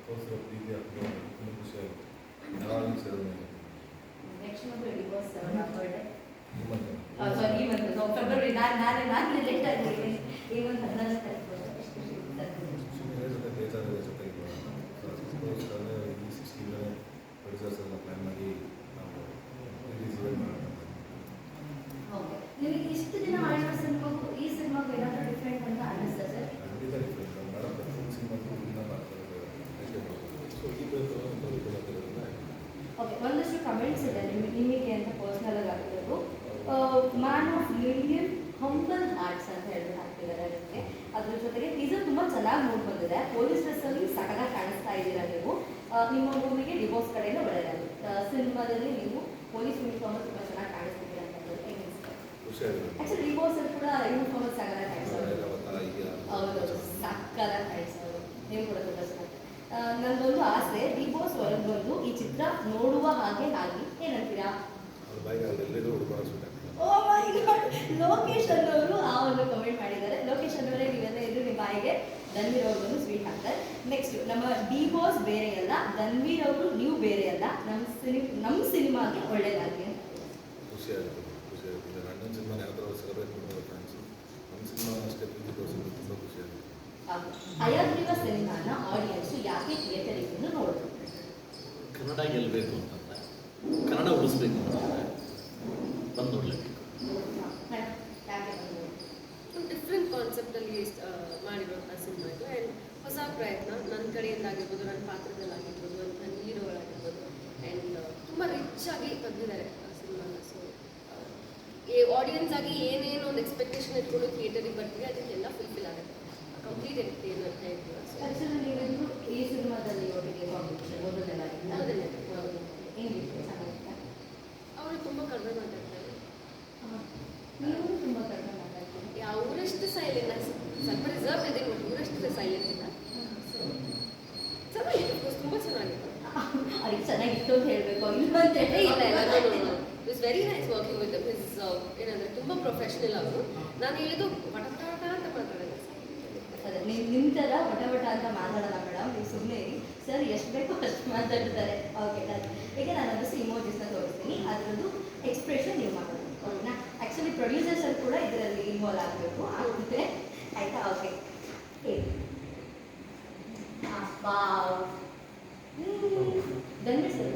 ತೋರಿಸಿರೋ ಪ್ರೀತಿ ಅಥವಾ ತುಂಬ ಖುಷಿಯಾಗುತ್ತೆ. ಯಾವಾಗಲೂ ಸೇರೋದು ನೆಕ್ಸ್ಟ್ ಮಂತ್ ಡಿವೋರ್ಸ್ ಬರ್ಡೇ ನಿಮ್ಮಂತೆ ಸಾರಿ ಈ ಮಂತ್ ಫೆಬ್ರವರಿ ನಾನು ಲೇಟ್ ಆಗಿದ್ದೀನಿ ಈ ಮಂತ್ 14 ತಾರೀಕು ಜೊತೆ ಬೇಜಾರಿದೆ ಜೊತೆಗೆ ಈ 16 ಪ್ರೊಡ್ಯೂಸರ್ಸ್ ಎಲ್ಲ ಪ್ಲ್ಯಾನ್ ಮಾಡಿ ನಾವು ರಿಲೀಸ್ ಇವೆಂಟ್ ಮಾಡೋಣ. ಓಕೆ ನಿಮಗೆ ಇಷ್ಟು ದಿನ ಮಾಡಿರೋ ಸಿನಿಮಾಗೂ ಈ ಸಿನಿಮಾಗೂ ಏನಾದರೂ ಡಿಫ್ರೆಂಟ್ ಅಂತ ಅನ್ನಿಸ್ತಾ ಸರ್? ಖಂಡಿತ ಡಿಫ್ರೆಂಟ್ ಮಾಡೋ ಪ್ರತಿಯೊಂದು ಸಿನಿಮಾಗೂ ಇಲ್ಲ ಮಾಡ್ತಾರೆ. ಸೊ ಈ ಬೇಕು ಓಕೆ ಒಂದಷ್ಟು ಕಮೆಂಟ್ಸ್ ಇದೆ ನಿಮಗೆ ಅಂತ ಪರ್ಸ್ನಲ್ ಆಗಿ ಹಾಕಿರೋದು. Man of million humble hearts ಅಂತ ಹೇಳ್ಬಿಟ್ಟು ಹಾಕ್ತಿದ್ದಾರೆ ಅದಕ್ಕೆ. ಅದ್ರ ಜೊತೆಗೆ ಟೀಸರ್ ತುಂಬ ಚೆನ್ನಾಗಿ ಮೂಡ್ ಬಂದಿದೆ. ಪೊಲೀಸ್ ಡ್ರೆಸ್ಸಲ್ಲಿ ಸಕಲಾಗಿ ಕಾಣಿಸ್ತಾ ಇದ್ದೀರಾ ನೀವು. ನಿಮ್ಮ ಮೂವಿಗೆ ಡಿವೋರ್ಸ್ ಕಡೆಯಿಂದ ಒಳ್ಳೆಯದಾಗುತ್ತೆ. ಸಿನಿಮಾದಲ್ಲಿ ನೀವು ಪೊಲೀಸ್ ಯೂನಿಫಾರ್ಮ್ ತುಂಬ ಚೆನ್ನಾಗಿ ಕಾಣಿಸ್ತಿದ್ದೀರಾ ಅಂತ ಆ್ಯಕ್ಚುಲಿ ಡಿವೋರ್ಸಲ್ಲಿ ಕೂಡ ಯೂನಿಫಾರ್ಮ್ ಸಕಲಾಗಿ ಕಾಣಿಸೋದು. ಹೌದು ಸಕ್ಕಲಾಗಿ ಕಾಣಿಸೋದು. ನೀವು ಕೂಡ ತುಂಬ ಚೆನ್ನಾಗಿ. ನನ್ನದೊಂದು ಆಸೆ ಡಿವೋರ್ಸ್ ಹೊರಗೆ ಬಂದು ಈ ಚಿತ್ರ ನೋಡುವ ಹಾಗೆ ಆಗಿ ಏನಂತೀರಾ? ಓ ಮೈ ಗಾಡ್, ಲೋಕೇಶ್ ಅನ್ನೋರು ಆ ಒಂದು ಕಮೆಂಟ್ ಮಾಡಿದ್ದಾರೆ. ಲೋಕೇಶ್ ಅನ್ನೋರೇ ನೀವೆಲ್ಲ ಇದ್ರು ನಿಮ್ಮ ಬಾಯಿಗೆ ಧನ್ವೀರ್ ಅವರು ಬಂದು ಸ್ವೀಟ್ ಹಾಕ್ತಾರೆ. ನೆಕ್ಸ್ಟ್ ನಮ್ಮ ಡಿವೋರ್ಸ್ ಬೇರೆ ಅಲ್ಲ, ಧನ್ವೀರ್ ಅವರು ನೀವು ಬೇರೆ ಅಲ್ಲ, ನಮ್ಮ ಸಿನಿಮಾಗೆ ಒಳ್ಳೇದಾಗಿ. ಖುಷಿ ಆಗುತ್ತೆ. ನನ್ನ ಸಿನಿಮಾ ಯಾವ ಥರ ಸೆಲೆಬ್ರೇಟ್ ಮಾಡೋದು ಫ್ರೆಂಡ್ಸು, ನಮ್ಮ ಸಿನಿಮಾ ಅಷ್ಟೇ ಪ್ರೀತಿ ತೋರಿಸೋದು ತುಂಬ ಖುಷಿ ಆಗುತ್ತೆ. ಹಯಗ್ರೀವ ಸಿನಿಮಾನ ಆಡಿಯನ್ಸ್ ಯಾಕೆ ಥಿಯೇಟರಿಗೆ ಬಂದು ನೋಡೋದು? ಕನ್ನಡ ಗೆಲ್ಲಬೇಕು ಅಂತಂದರೆ, ಕನ್ನಡ ಉಳಿಸ್ಬೇಕು ಅಂತಂದರೆ ಬಂದು ನೋಡಲೇಬೇಕು. ಡಿಫ್ರೆಂಟ್ ಕಾನ್ಸೆಪ್ಟಲ್ಲಿ ಮಾಡಿರುವಂಥ ಸಿನಿಮಾ ಇದು. ಆ್ಯಂಡ್ ಹೊಸ ಪ್ರಯತ್ನ ನನ್ನ ಕಡೆಯಿಂದ ಆಗಿರ್ಬೋದು, ನನ್ನ ಪಾತ್ರದಲ್ಲಾಗಿರ್ಬೋದು, ನನ್ನ ಹೀರೋಗಳಾಗಿರ್ಬೋದು. ಆ್ಯಂಡ್ ತುಂಬ ರಿಚ್ ಆಗಿ ತಂದಿದ್ದಾರೆ ಆ ಸಿನಿಮಾನ. ಸೊ ಆಡಿಯನ್ಸ್ ಆಗಿ ಏನೇನು ಒಂದು ಎಕ್ಸ್ಪೆಕ್ಟೇಷನ್ ಇಟ್ಕೊಂಡು ಥಿಯೇಟರಿಗೆ ಬರ್ತೀವಿ ಅದಕ್ಕೆಲ್ಲ ಫುಲ್ಫಿಲ್ ಆಗುತ್ತೆ. ಕಂಪ್ಲೀಟ್ ಎಂಟರ್ಟೈನ್ ಅಂತ ಹೇಳ್ತೀವಿ. ಆ್ಯಕ್ಚುಲಿ ನೀವೆಲ್ಲರೂ ಈ ಸಿನಿಮಾದಲ್ಲಿ ಒಟ್ಟಿಗೆ ಕಾಂಪಿಟೇಷನ್ ಹೆಂಗಿತ್ತು? ಚೆನ್ನಾಗಿತ್ತ? ಅವರು ತುಂಬ ಕಡಿಮೆ ಮಾತಾಡ್ತಾರೆ. ನೀವು ತುಂಬ ಕಡಿಮೆ ಮಾತಾಡ್ತೀವಿ. ಅವರಷ್ಟು ಸೈಲೆಂಟ್, ಸ್ವಲ್ಪ ರಿಸರ್ವ್ ಇದೆ, ಬಟ್ ಇವರಷ್ಟು ಸೈಲೆಂಟ್ ಇಲ್ಲ. ಸೊ ಚೆನ್ನಾಗಿತ್ತು, ತುಂಬ ಚೆನ್ನಾಗಿತ್ತು. ಅವ್ರಿಗೆ ಚೆನ್ನಾಗಿತ್ತು ಅಂತ ಹೇಳಬೇಕು, ಇಲ್ಲ ಅಂತ ಹೇಳಿ ಇಲ್ಲ ಇಲ್ಲ it's very nice working with his. ಏನಂದರೆ ತುಂಬ ಪ್ರೊಫೆಷ್ನಲ್ ಅವರು. ನಾನು ಹೇಳಿದ್ದು ವಟವಟ ಅಂತ ಮಾತಾಡೋದು. ಅದೇ ನಿಮ್ಮ ಥರ ವಟ ಅಂತ ಮಾತಾಡೋಣ ಮೇಡಮ್, ನೀವು ಸುಮ್ಮನೆ ಇರಿ. ಸರ್ ಎಷ್ಟು ಬೇಕೋ ಅಷ್ಟು ಮಾತಾಡ್ತಾರೆ. ಓಕೆ ಈಗ ನಾನು ಅದಷ್ಟು ಇಮೋಜಿಸ್ನ ತೋರಿಸ್ತೀನಿ, ಅದರದ್ದು ಎಕ್ಸ್ಪ್ರೆಷನ್ ನೀವು ಮಾಡೋದು. ಓಕೆನಾ? ಆ್ಯಕ್ಚುಲಿ ಪ್ರೊಡ್ಯೂಸರ್ಸಲ್ಲಿ ಕೂಡ ಇದರಲ್ಲಿ ಇನ್ವಾಲ್ವ್ ಆಗಬೇಕು ಆಗುತ್ತೆ. ಆಯಿತಾ? Okay wow. ಧನ್ಯವಾದ ಸರ್.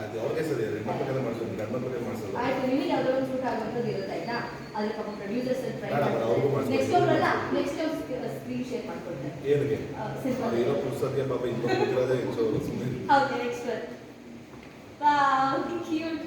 ಅದು ಅವ್ರಿಗೆ ಸರಿ, ಹೆಣ್ಣ ಬಗ್ಗೆ ಮಾಡಿಸೋದು, ಗಂಡ ಬಗ್ಗೆ ಮಾಡಿಸೋದು. ಆಯ್ತು, ನಿಮಗೆ ಯಾವುದೋ ಒಂದು ಶೂಟ್ ಆಗುವಂಥದ್ದು ಇರುತ್ತೆ ಆಯ್ತಾ? ಅದ್ರ ಪಾಪ ಪ್ರೊಡ್ಯೂಸರ್ಸ್ ಟ್ರೈ ಮಾಡ್ತಾರೆ. ನೆಕ್ಸ್ಟ್ ಸ್ಕ್ರೀನ್ ಶೇರ್ ಮಾಡ್ಕೊಡ್ತಾರೆ. ಏನಕ್ಕೆ ಇರೋ ಪುಸ್ತಕ ಪಾಪ ಇನ್ನೊಂದು ಸುಮ್ಮನೆ. Okay next wow cute.